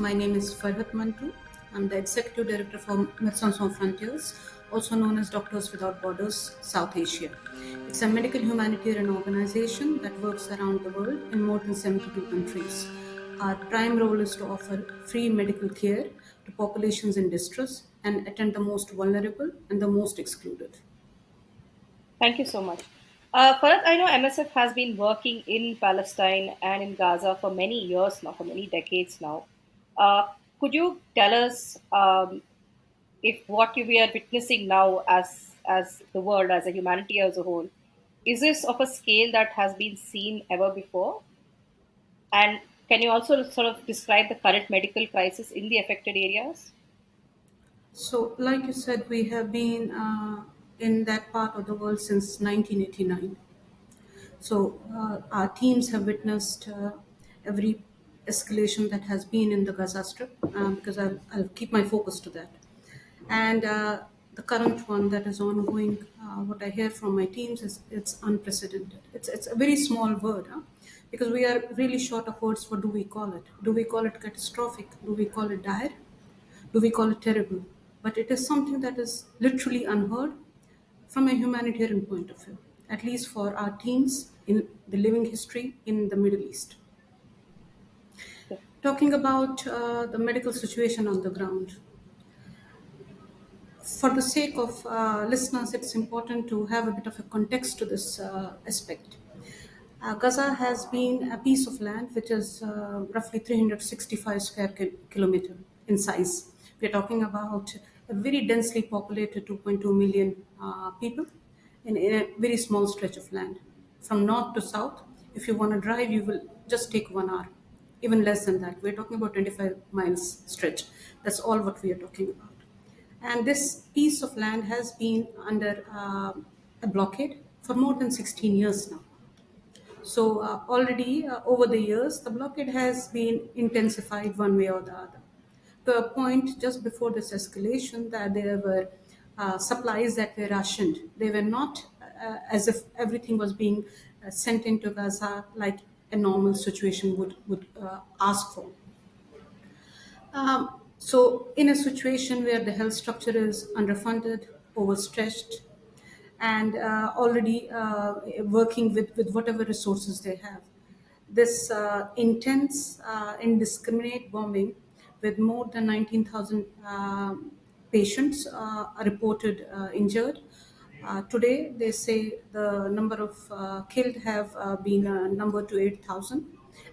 My name is Farhat Mantu. I'm the Executive Director for Médecins Sans Frontières, also known as Doctors Without Borders, South Asia. It's a medical humanitarian organization that works around the world in more than 72 countries. Our prime role is to offer free medical care to populations in distress and attend the most vulnerable and the most excluded. Thank you so much. Farhat, I know MSF has been working in Palestine and in Gaza for many years now, for many decades now. Could you tell us if what we are witnessing now as the world, as a humanity as a whole, is this of a scale that has been seen ever before? And can you also sort of describe the current medical crisis in the affected areas? So, like you said, we have been in that part of the world since 1989. So our teams have witnessed every escalation that has been in the Gaza Strip because I'll keep my focus to that. And the current one that is ongoing, what I hear from my teams is it's unprecedented. It's a very small word because we are really short of words. What do we call it? Do we call it catastrophic? Do we call it dire? Do we call it terrible? But it is something that is literally unheard from a humanitarian point of view, at least for our teams in the living history in the Middle East. Talking about the medical situation on the ground, for the sake of listeners, it's important to have a bit of a context to this aspect. Gaza has been a piece of land which is roughly 365 square kilometer in size. We're talking about a very densely populated 2.2 million people in a very small stretch of land. From north to south, if you want to drive, you will just take 1 hour, even less than that. We're talking about 25 miles stretch. That's all what we are talking about. And this piece of land has been under a blockade for more than 16 years now. So already over the years, the blockade has been intensified one way or the other. To a point just before this escalation, that there were supplies that were rationed. They were not as if everything was being sent into Gaza like a normal situation would ask for. So, in a situation where the health structure is underfunded, overstretched, and already working with whatever resources they have, this intense, indiscriminate bombing with more than 19,000 patients are reported injured. Today, they say the number of killed have been numbered to 8,000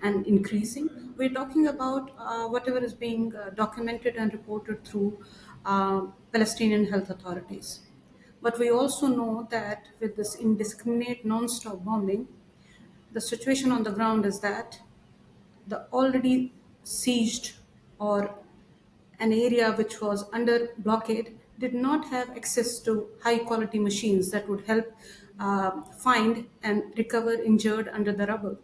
and increasing. We're talking about whatever is being documented and reported through Palestinian health authorities. But we also know that with this indiscriminate non-stop bombing, the situation on the ground is that the already sieged or an area which was under blockade did not have access to high quality machines that would help find and recover injured under the rubble.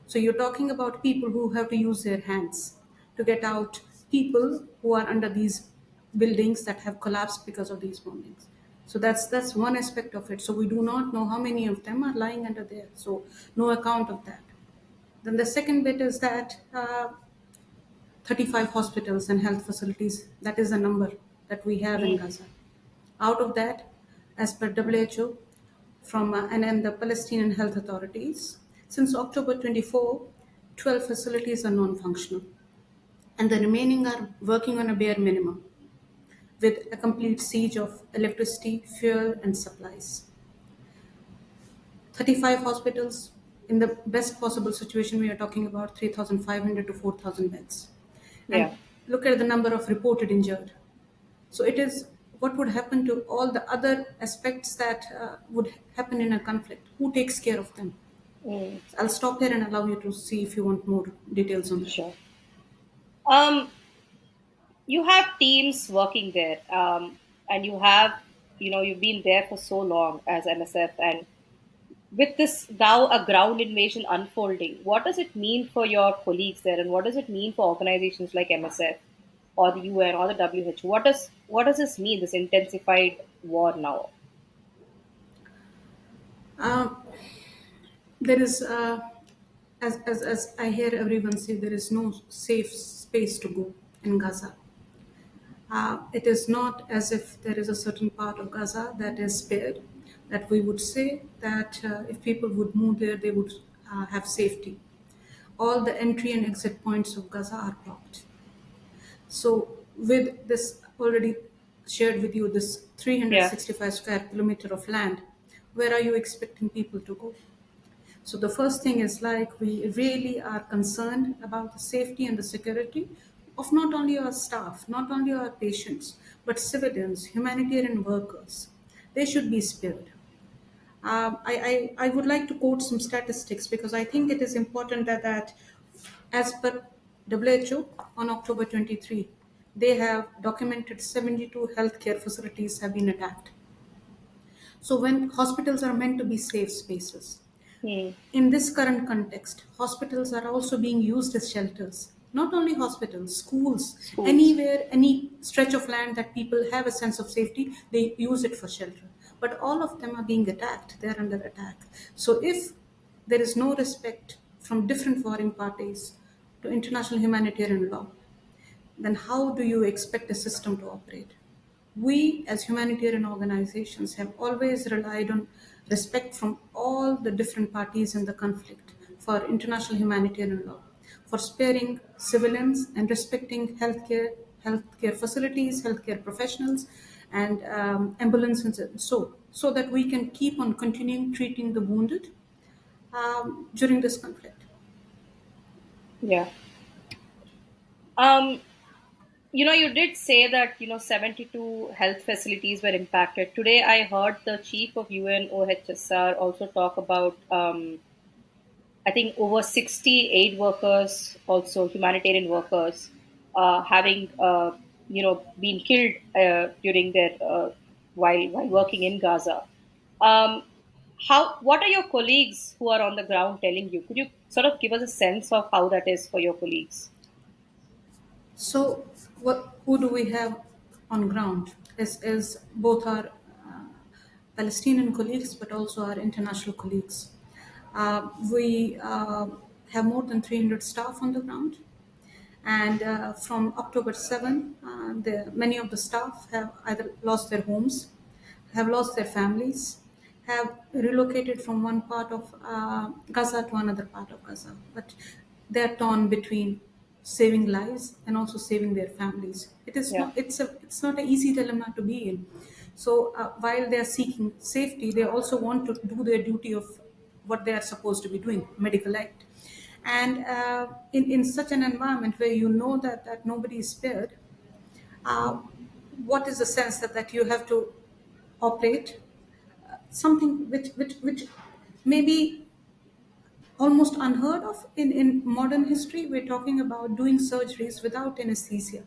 So you're talking about people who have to use their hands to get out people who are under these buildings that have collapsed because of these bombings. So that's one aspect of it. So we do not know how many of them are lying under there. So no account of that. Then the second bit is that 35 hospitals and health facilities, that is the number that we have in Mm. Gaza. Out of that, as per WHO and then the Palestinian health authorities, since October 24, 12 facilities are non-functional and the remaining are working on a bare minimum with a complete siege of electricity, fuel and supplies. 35 hospitals, in the best possible situation, we are talking about 3,500 to 4,000 beds. Yeah. And look at the number of reported injured. So it is what would happen to all the other aspects that would happen in a conflict. Who takes care of them? Mm. I'll stop here and allow you to see if you want more details on that. Sure. Um, you have teams working there, and you've been there for so long as MSF, and with this now a ground invasion unfolding, what does it mean for your colleagues there, and what does it mean for organizations like MSF or the UN or the WHO? What does this mean? This intensified war now? Uh, there is, as I hear everyone say, there is no safe space to go. in Gaza. It is not as if there is a certain part of Gaza that is spared, that we would say that if people would move there, they would have safety. All the entry and exit points of Gaza are blocked. So, with this already shared with you, this Yeah. 365 square kilometer of land, where are you expecting people to go? So the first thing is like we really are concerned about the safety and the security of not only our staff, not only our patients, but civilians, humanitarian workers. They should be spared. I would like to quote some statistics because I think it is important that as per WHO on October 23, they have documented 72 healthcare facilities have been attacked. So when hospitals are meant to be safe spaces, Hmm. in this current context, hospitals are also being used as shelters. Not only hospitals, schools, Schools. anywhere, any stretch of land that people have a sense of safety, they use it for shelter. But all of them are being attacked, they're under attack. So if there is no respect from different warring parties to international humanitarian law, then how do you expect a system to operate? We, as humanitarian organizations, have always relied on respect from all the different parties in the conflict for international humanitarian law, for sparing civilians and respecting healthcare facilities, healthcare professionals, and ambulances, and so that we can keep on continuing treating the wounded during this conflict. Yeah. Um, you did say that 72 health facilities were impacted. Today, I heard the chief of UNOHSR also talk about I think over 60 aid workers, also humanitarian workers, having been killed during their while working in Gaza. Um, what are your colleagues who are on the ground telling you? Could you sort of give us a sense of how that is for your colleagues? So, who do we have on ground? Is both our Palestinian colleagues, but also our international colleagues. We have more than 300 staff on the ground, and from October 7, many of the staff have either lost their homes, have lost their families, have relocated from one part of Gaza to another part of Gaza. But they're torn between saving lives and also saving their families. It is Yeah. not. It's not an easy dilemma to be in. So while they are seeking safety, they also want to do their duty of what they are supposed to be doing, medical act. And in such an environment where you know that nobody is spared, uh, what is the sense that you have to operate something which may be almost unheard of in modern history? We're talking about doing surgeries without anesthesia.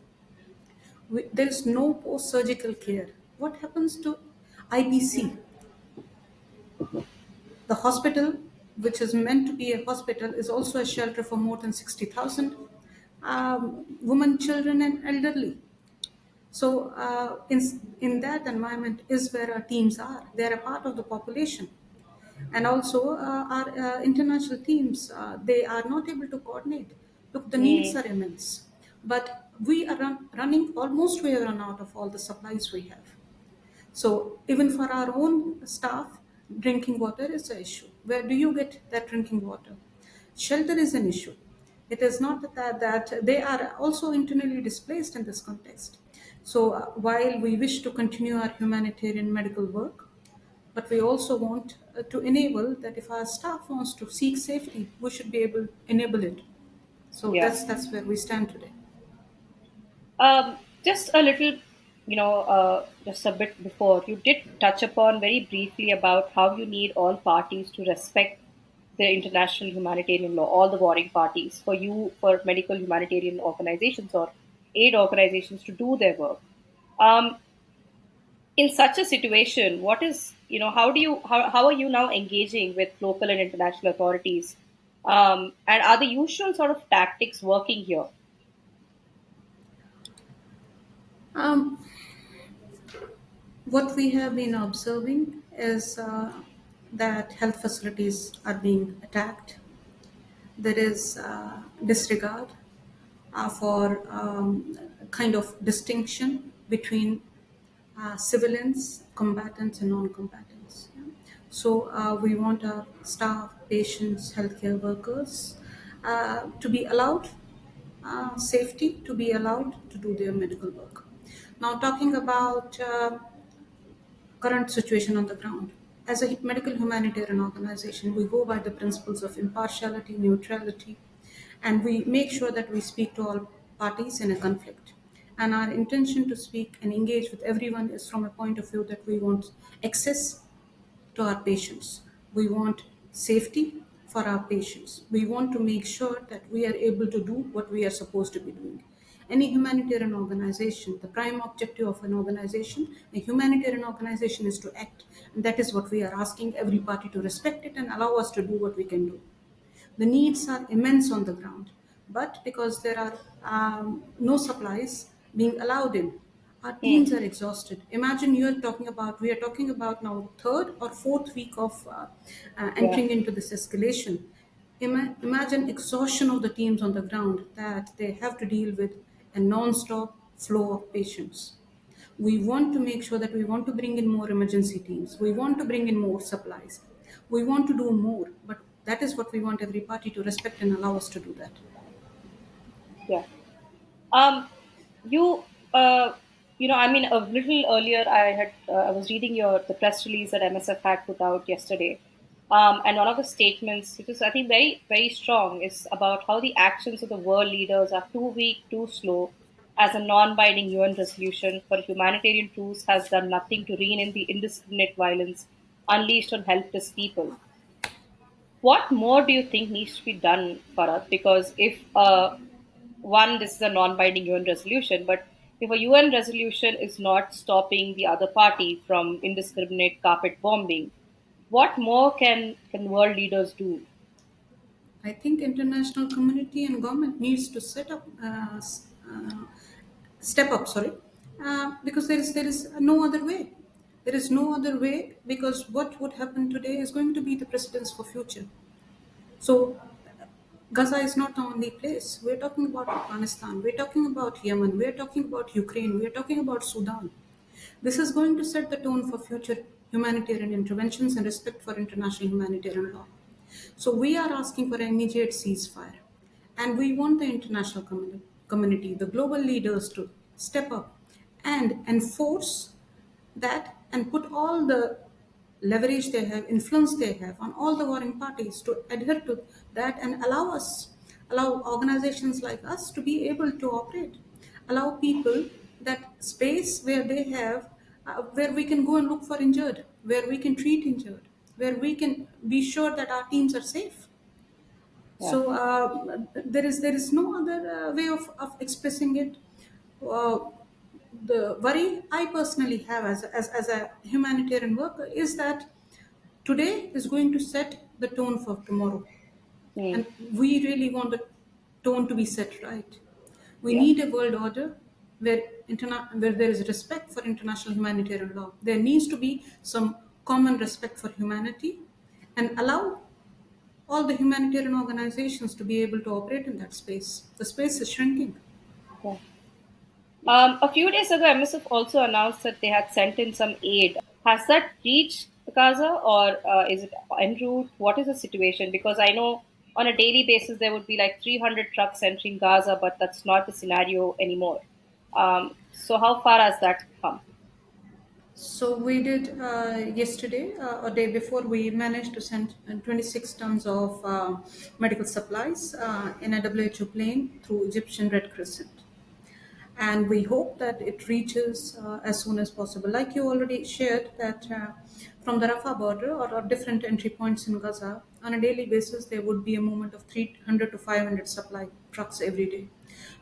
There's no post surgical care. What happens to IBC? The hospital, which is meant to be a hospital, is also a shelter for more than 60,000 women, children, and elderly. So, in that environment is where our teams are. They're a part of the population. And also, our international teams, they are not able to coordinate. Look, the needs Mm. are immense. But we are running almost, we have run out of all the supplies we have. So even for our own staff, drinking water is an issue. Where do you get that drinking water? Shelter is an issue. It is not that they are also internally displaced in this context. So while we wish to continue our humanitarian medical work, but we also want to enable that if our staff wants to seek safety, we should be able to enable it. So Yeah. that's where we stand today. Just a little, just a bit before, you did touch upon very briefly about how you need all parties to respect the international humanitarian law, all the warring parties, for medical humanitarian organizations or aid organizations to do their work. Um, in such a situation, how are you now engaging with local and international authorities? And are the usual sort of tactics working here? Um, What we have been observing is that health facilities are being attacked. There is disregard for kind of distinction between civilians, combatants, and non-combatants. Yeah. So we want our staff, patients, healthcare workers to be allowed safety, to be allowed to do their medical work. Now, talking about current situation on the ground. As a medical humanitarian organization, we go by the principles of impartiality, neutrality, and we make sure that we speak to all parties in a conflict. And our intention to speak and engage with everyone is from a point of view that we want access to our patients. We want safety for our patients. We want to make sure that we are able to do what we are supposed to be doing. Any humanitarian organization, the prime objective of an organization, a humanitarian organization is to act. And that is what we are asking every party to respect it and allow us to do what we can do. The needs are immense on the ground, but because there are no supplies being allowed in, our Hmm. teams are exhausted. Imagine we are talking about now third or fourth week of Yeah. entering into this escalation. Imagine exhaustion of the teams on the ground that they have to deal with a non-stop flow of patients. We want to make sure that we want to bring in more emergency teams. We want to bring in more supplies. We want to do more, but that is what we want every party to respect and allow us to do that. Yeah. Um, you, uh, I mean, a little earlier, I was reading the press release that MSF had put out yesterday, and one of the statements, which is I think very very strong, is about how the actions of the world leaders are too weak, too slow, as a non-binding UN resolution for a humanitarian truce has done nothing to rein in the indiscriminate violence unleashed on helpless people. What more do you think needs to be done, Farad? Because if one, this is a non-binding UN resolution, but if a UN resolution is not stopping the other party from indiscriminate carpet bombing, what more can world leaders do? I think international community and government needs to step up. Sorry, because there is no other way. There is no other way because what would happen today is going to be the precedence for future. So Gaza is not the only place. We're talking about Afghanistan. We're talking about Yemen. We're talking about Ukraine. We're talking about Sudan. This is going to set the tone for future humanitarian interventions and respect for international humanitarian law. So we are asking for an immediate ceasefire. And we want the international community, the global leaders to step up and enforce that and put all the leverage they have, influence they have on all the warring parties to adhere to that and allow organizations like us to be able to operate, allow people that space where they have, where we can go and look for injured, where we can treat injured, where we can be sure that our teams are safe. Yeah. So there is no other way of expressing it. Uh, the worry I personally have as a humanitarian worker is that today is going to set the tone for tomorrow. Hmm. And we really want the tone to be set right. We Yeah. need a world order where there is respect for international humanitarian law. There needs to be some common respect for humanity and allow all the humanitarian organizations to be able to operate in that space. The space is shrinking. Yeah. A few days ago, MSF also announced that they had sent in some aid. Has that reached Gaza, or is it en route? What is the situation? Because I know on a daily basis there would be like 300 trucks entering Gaza, but that's not the scenario anymore. So how far has that come? So we did yesterday or day before, we managed to send 26 tons of medical supplies in a WHO plane through Egyptian Red Crescent. And we hope that it reaches as soon as possible. Like you already shared, that from the Rafah border or different entry points in Gaza, on a daily basis, there would be a movement of 300 to 500 supply trucks every day.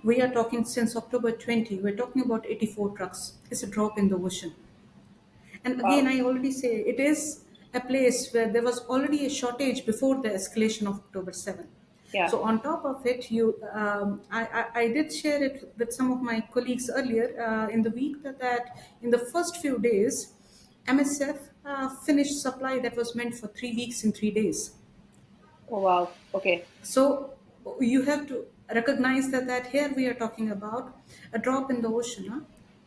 We are talking since October 20, we're talking about 84 trucks. It's a drop in the ocean. And again, Wow. I already say it is a place where there was already a shortage before the escalation of October 7. Yeah. So on top of it, I did share it with some of my colleagues earlier in the week that in the first few days, MSF finished supply that was meant for 3 weeks in 3 days. Oh wow. Okay. So you have to. recognize that here we are talking about a drop in the ocean, huh?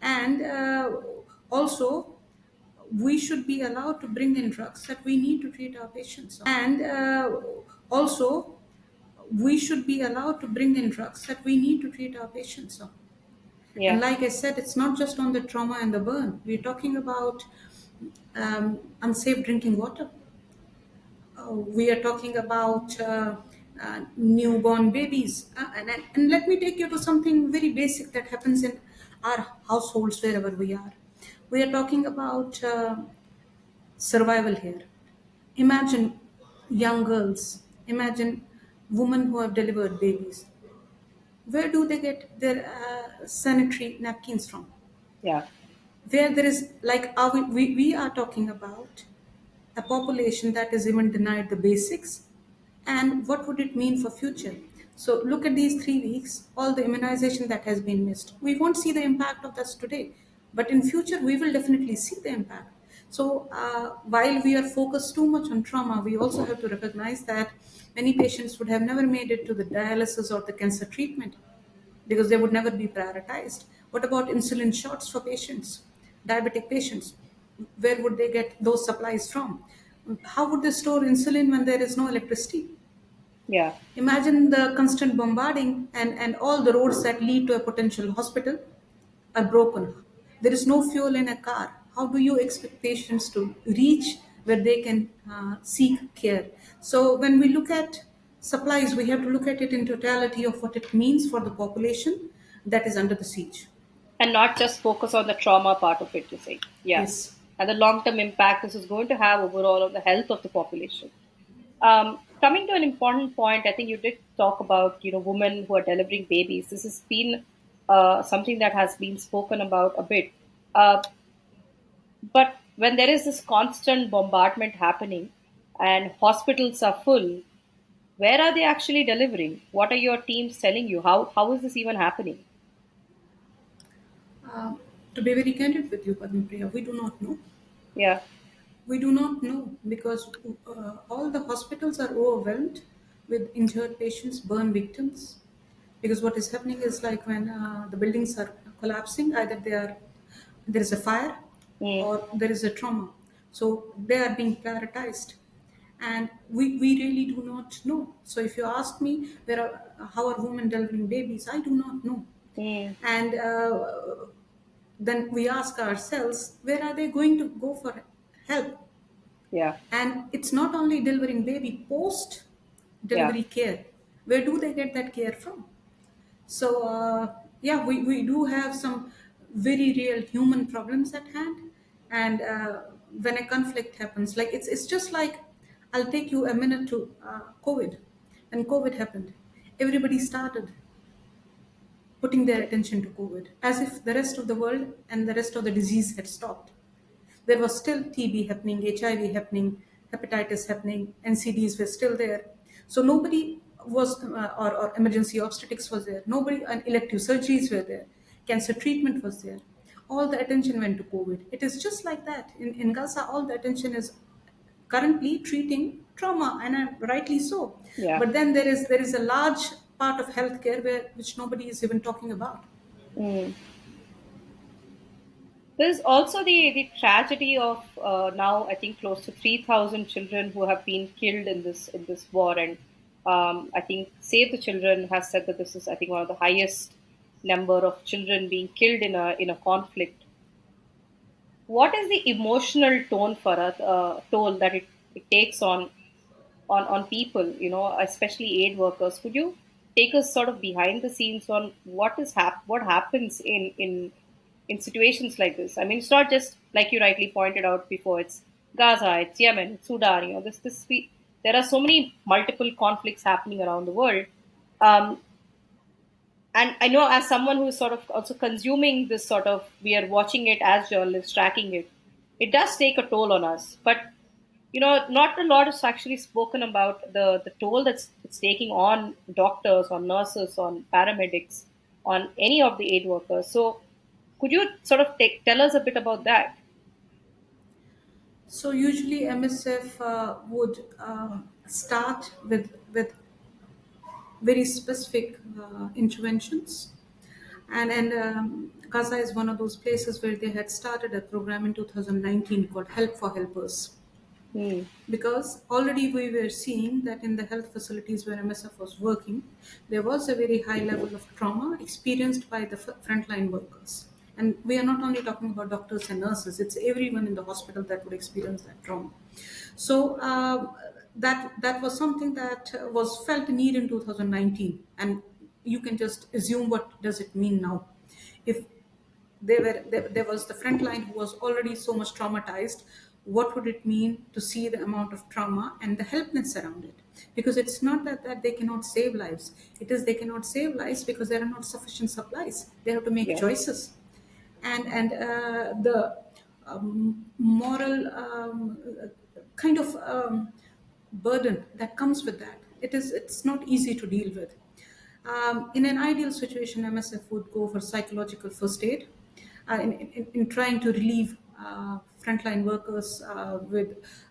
And also we should be allowed to bring in drugs that we need to treat our patients on. And also we should be allowed to bring in drugs that we need to treat our patients on. And Yeah. like I said, it's not just on the trauma and the burn. We're talking about unsafe drinking water. We are talking about newborn babies. And let me take you to something very basic that happens in our households wherever we are. We are talking about survival here. Imagine young girls, imagine women who have delivered babies. Where do they get their sanitary napkins from? Yeah. Where there is, like, we are talking about a population that is even denied the basics, and what would it mean for future? So look at these 3 weeks, all the immunization that has been missed. We won't see the impact of this today, but in future we will definitely see the impact. So while we are focused too much on trauma, we also have to recognize that many patients would have never made it to the dialysis or the cancer treatment because they would never be prioritized. What about insulin shots for patients, diabetic patients? Where would they get those supplies from? How would they store insulin when there is no electricity? Yeah. Imagine the constant bombarding, and all the roads that lead to a potential hospital are broken. There is no fuel in a car. How do you expect patients to reach where they can seek care? So, when we look at supplies, we have to look at it in totality of what it means for the population that is under the siege. And not just focus on the trauma part of it, you say. Yeah. Yes. And the long term impact this is going to have overall on the health of the population. Coming to an important point, I think you did talk about, women who are delivering babies. This has been something that has been spoken about a bit. Uh, but when there is this constant bombardment happening and hospitals are full, where are they actually delivering? What are your teams telling you? How is this even happening? Uh, to be very candid with you, Padmapriya, we do not know. Yeah. We do not know because all the hospitals are overwhelmed with injured patients, burn victims. Because what is happening is like when the buildings are collapsing, either there is a fire Mm, or there is a trauma. So they are being prioritized, and we really do not know. So if you ask me, how are women delivering babies? I do not know, mm, and then we ask ourselves, where are they going to go for help? yeah. And it's not only delivering baby, post Yeah. delivery care. Where do they get that care from? So, yeah, we do have some very real human problems at hand. And when a conflict happens, like it's just like, I'll take you a minute to COVID. When COVID happened, everybody started putting their attention to COVID as if the rest of the world and the rest of the disease had stopped. There was still TB happening, HIV happening, hepatitis happening, NCDs were still there. So nobody was, or emergency obstetrics was there. Nobody, and elective surgeries were there. Cancer treatment was there. All the attention went to COVID. It is just like that. In Gaza, all the attention is currently treating trauma, and rightly so. Yeah. But then there is a large part of healthcare which nobody is even talking about. Mm. There's also the tragedy of now I think close to 3,000 children who have been killed in this war, and I think Save the Children has said that this is I think one of the highest number of children being killed in a conflict. What is the emotional tone for toll that it takes on people, especially aid workers? Could you take us sort of behind the scenes on what happens in situations like this? I mean, it's not just like you rightly pointed out before. It's Gaza, it's Yemen, it's Sudan. There are so many multiple conflicts happening around the world. Um, and I know as someone who is sort of also consuming this sort of, we are watching it as journalists, tracking it. It does take a toll on us, but not a lot is actually spoken about the toll that's it's taking on doctors, on nurses, on paramedics, on any of the aid workers. So, could you sort of tell us a bit about that? So usually MSF would start with very specific interventions. And Gaza is one of those places where they had started a program in 2019 called Help for Helpers, Hmm. because already we were seeing that in the health facilities where MSF was working, there was a very high level of trauma experienced by the frontline workers. And we are not only talking about doctors and nurses, it's everyone in the hospital that would experience that trauma. So that was something that was felt need in 2019, and you can just assume what does it mean now. If there was the front line who was already so much traumatized, what would it mean to see the amount of trauma and the helplessness around it? Because it's not that they cannot save lives, it is they cannot save lives because there are not sufficient supplies, they have to make Yeah. choices. And the moral kind of burden that comes with that, it's not easy to deal with. In an ideal situation, MSF would go for psychological first aid in trying to relieve frontline workers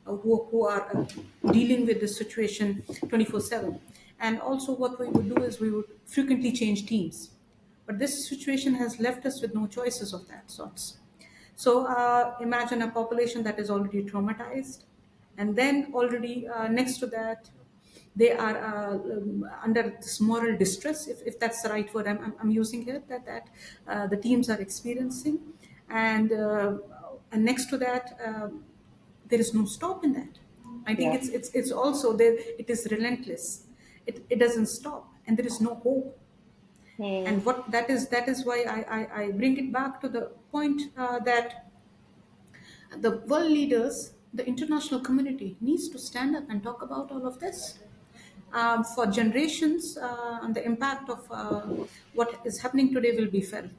who are dealing with this situation 24/7. And also, what we would do is we would frequently change teams. But this situation has left us with no choices of that sorts. So imagine a population that is already traumatized, and then already next to that, they are under this moral distress, if that's the right word I'm using here, that the teams are experiencing, and next to that, there is no stop in that. I think Yeah. it's also there. It is relentless. It doesn't stop, and there is no hope. Hmm. And what that is why I bring it back to the point that the world leaders, the international community, needs to stand up and talk about all of this. For generations, and the impact of what is happening today will be felt.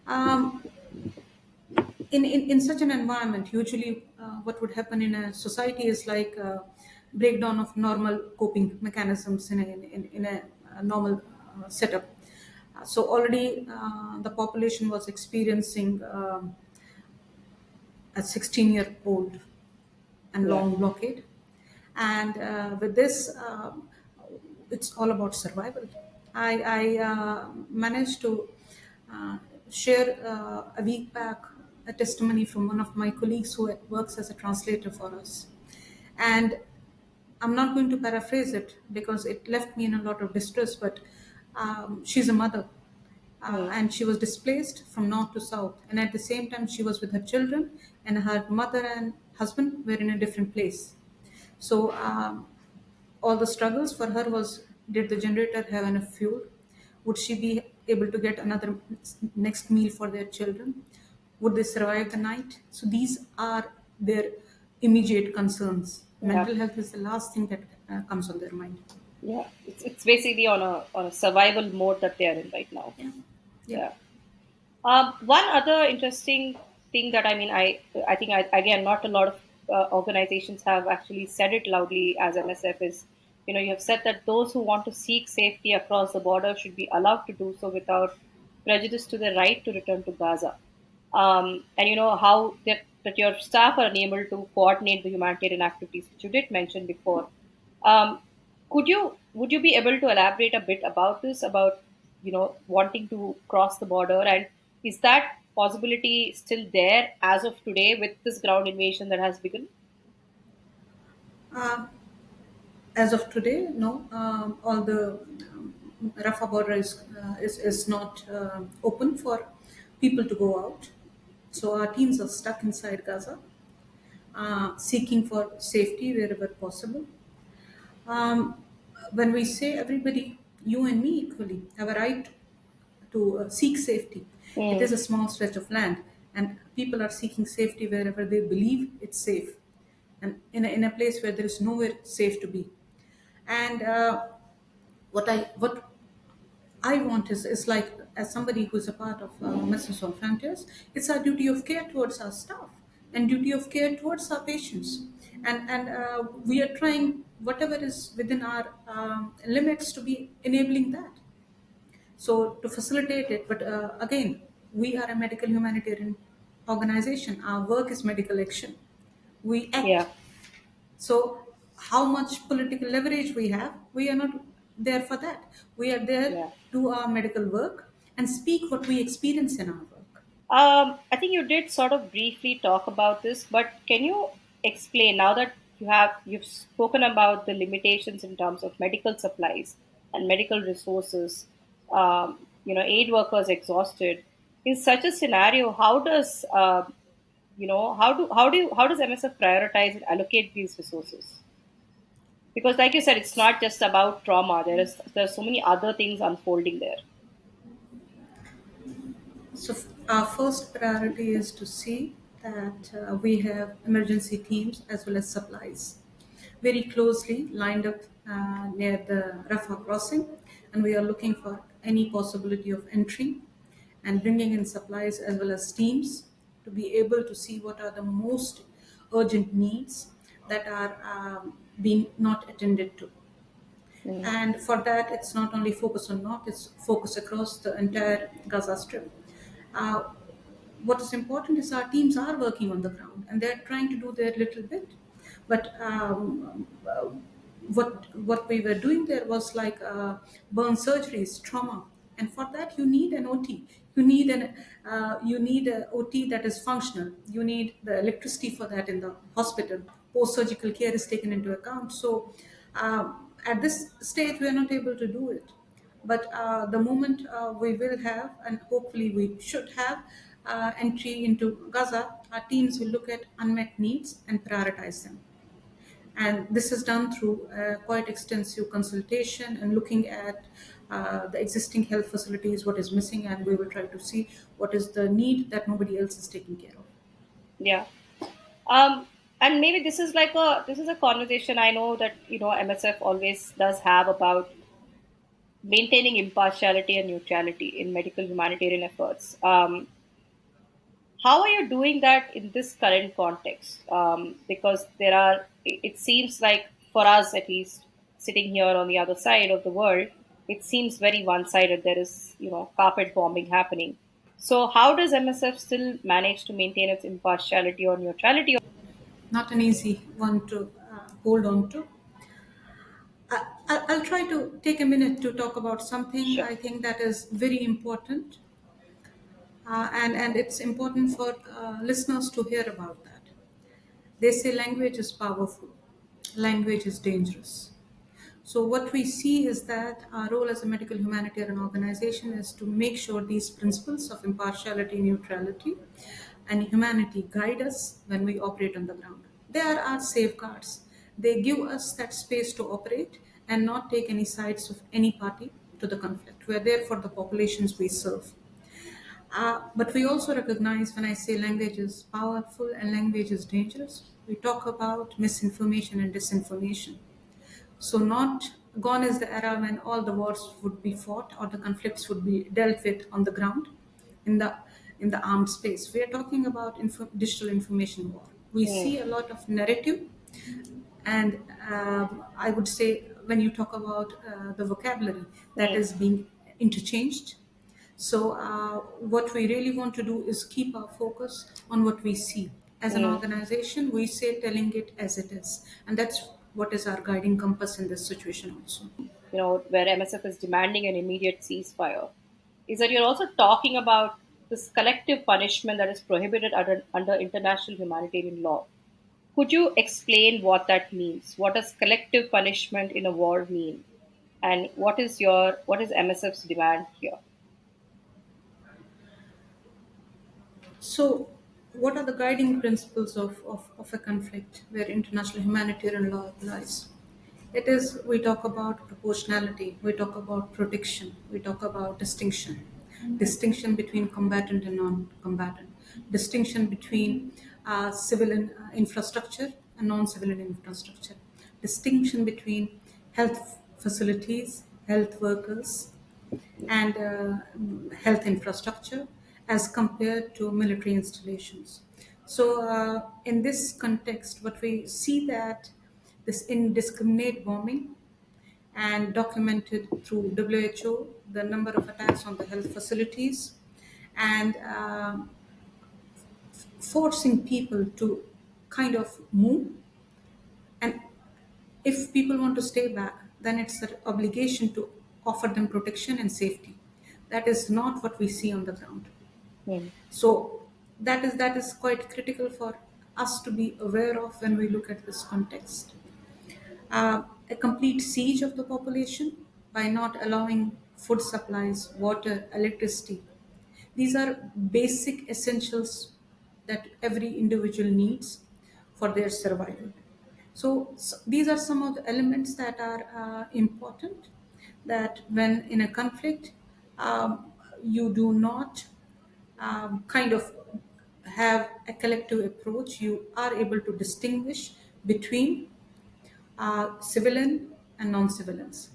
Um, in such an environment, usually what would happen in a society is like a breakdown of normal coping mechanisms in a normal setup. So already the population was experiencing a 16-year-old and Yeah. long blockade. And with this, it's all about survival. I managed to uh, share a week back a testimony from one of my colleagues who works as a translator for us. And I'm not going to paraphrase it because it left me in a lot of distress, but she's a mother, Hmm. and she was displaced from north to south. And at the same time, she was with her children, and her mother and husband were in a different place. So all the struggles for her was, did the generator have enough fuel? Would she be able to get another next meal for their children? Would they survive the night? So these are their immediate concerns. Yeah. Mental health is the last thing that comes on their mind. Yeah. It's basically on a survival mode that they are in right now. Yeah. Yeah. Yeah. One other interesting thing that I think again not a lot of organizations have actually said it loudly as MSF is, you have said that those who want to seek safety across the border should be allowed to do so without prejudice to the right to return to Gaza. And you know how that your staff are unable to coordinate the humanitarian activities, which you did mention before. Um, would you be able to elaborate a bit about this, about wanting to cross the border, and is that possibility still there as of today with this ground invasion that has begun? Uh, as of today, no. All the Rafah border is not open for people to go out. So our teams are stuck inside Gaza, seeking for safety wherever possible. Um, when we say everybody, you and me equally, have a right to seek safety, it is Hmm. a small stretch of land, and people are seeking safety wherever they believe it's safe, and in a place where there is nowhere safe to be. And what I want is like, as somebody who is a part of Messrs on Frontiers, it's our duty of care towards our staff and duty of care towards our patients, and we are trying whatever is within our limits to be enabling that. So to facilitate it, but again, we are a medical humanitarian organization. Our work is medical action. We act. Yeah. So how much political leverage we have, we are not. there for that. We are there, Yeah. do our medical work, and speak what we experience in our work. I think you did sort of briefly talk about this, but can you explain now that you've spoken about the limitations in terms of medical supplies and medical resources, aid workers exhausted. In such a scenario, how does MSF prioritize and allocate these resources? Because, like you said, it's not just about trauma. There's so many other things unfolding there. So, our first priority is to see that we have emergency teams as well as supplies very closely lined up near the Rafah crossing, and we are looking for any possibility of entry and bringing in supplies as well as teams to be able to see what are the most urgent needs that are being not attended to. Mm. And for that, it's not only focus on North, it's focus across the entire Gaza Strip. Uh, what is important is our teams are working on the ground and they're trying to do their little bit. But what we were doing there was like burn surgeries, trauma, and for that you need an OT. You need a OT that is functional. You need the electricity for that in the hospital. Post surgical care is taken into account. So at this stage, we are not able to do it. But the moment we will have, and hopefully we should have, entry into Gaza, our teams will look at unmet needs and prioritize them. And this is done through quite extensive consultation and looking at the existing health facilities, what is missing, and we will try to see what is the need that nobody else is taking care of. Yeah. Um, and maybe this is a conversation I know that MSF always does have about maintaining impartiality and neutrality in medical humanitarian efforts. How are you doing that in this current context? Because it seems like for us at least, sitting here on the other side of the world, it seems very one-sided. There is carpet bombing happening. So how does MSF still manage to maintain its impartiality or neutrality? Not an easy one to hold on to. I'll try to take a minute to talk about something Sure. I think that is very important, and it's important for listeners to hear about that. They say language is powerful, language is dangerous. So, what we see is that our role as a medical humanitarian organization is to make sure these principles of impartiality, neutrality, and humanity guide us when we operate on the ground. They are our safeguards. They give us that space to operate and not take any sides of any party to the conflict. We are there for the populations we serve. But we also recognize when I say language is powerful and language is dangerous, we talk about misinformation and disinformation. So, not gone is the era when all the wars would be fought or the conflicts would be dealt with on the ground in the in the armed space. We are talking about digital information war. We Mm, see a lot of narrative, and I would say when you talk about the vocabulary that mm, is being interchanged. So, what we really want to do is keep our focus on what we see. As an mm. organization, we say telling it as it is, and that's what is our guiding compass in this situation, also. Where MSF is demanding an immediate ceasefire, is that you're also talking about this collective punishment that is prohibited under international humanitarian law. Could you explain what that means? What does collective punishment in a war mean? And what is MSF's demand here? So, what are the guiding principles of a conflict where international humanitarian law applies? It is, we talk about proportionality, we talk about protection, we talk about distinction. Distinction between combatant and non combatant, distinction between civilian infrastructure and non civilian infrastructure, distinction between health facilities, health workers, and health infrastructure as compared to military installations. So, in this context, what we see that this indiscriminate bombing and documented through WHO the number of attacks on the health facilities and forcing people to kind of move, and if people want to stay back, then it's their obligation to offer them protection and safety. That is not what we see on the ground. Hmm. So that is quite critical for us to be aware of when we look at this context. A complete siege of the population by not allowing food supplies, water, electricity. These are basic essentials that every individual needs for their survival. So these are some of the elements that are important. That when in a conflict, you do not kind of have a collective approach. You are able to distinguish between civilian and non-civilians.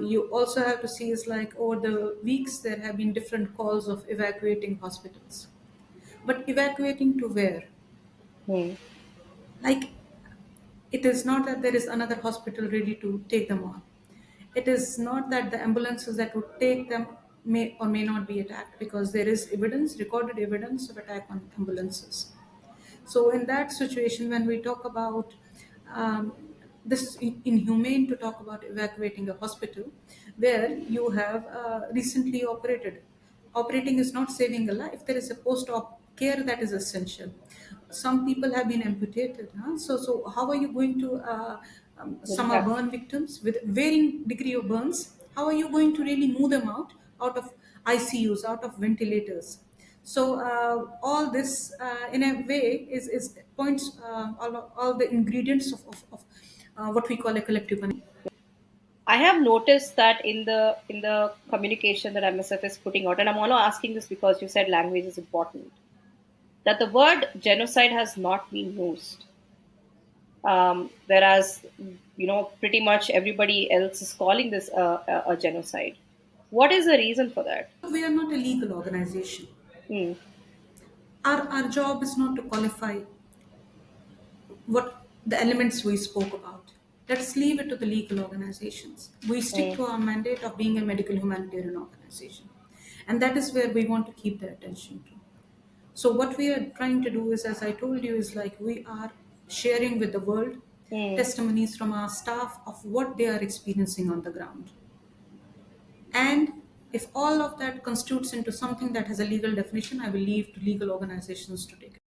You also have to see is like over the weeks there have been different calls of evacuating hospitals, but evacuating to where? Hmm. Like, it is not that there is another hospital ready to take them on. It is not that the ambulances that would take them may or may not be attacked, because there is evidence, recorded evidence of attack on ambulances. So, in that situation, when we talk about um, this is inhumane to talk about evacuating a hospital where you have recently operated. Operating is not saving a life. There is a post-op care that is essential. Some people have been amputated. Huh? So how are you going to? We'll Some are have burn victims with varying degree of burns. How are you going to really move them out of ICUs, out of ventilators? So all this, in a way, is points all the ingredients of what we call a collective punishment. I have noticed that in the communication that MSF is putting out, and I'm only asking this because you said language is important, that the word genocide has not been used. Whereas, pretty much everybody else is calling this a genocide. What is the reason for that? We are not a legal organization. Hmm. Our job is not to qualify what the elements we spoke about. Let's leave it to the legal organizations. We stick Hmm. to our mandate of being a medical humanitarian organization. And that is where we want to keep the attention to. So what we are trying to do is, as I told you, is like we are sharing with the world Hmm. testimonies from our staff of what they are experiencing on the ground. And if all of that constitutes into something that has a legal definition, I will leave to legal organizations to take it.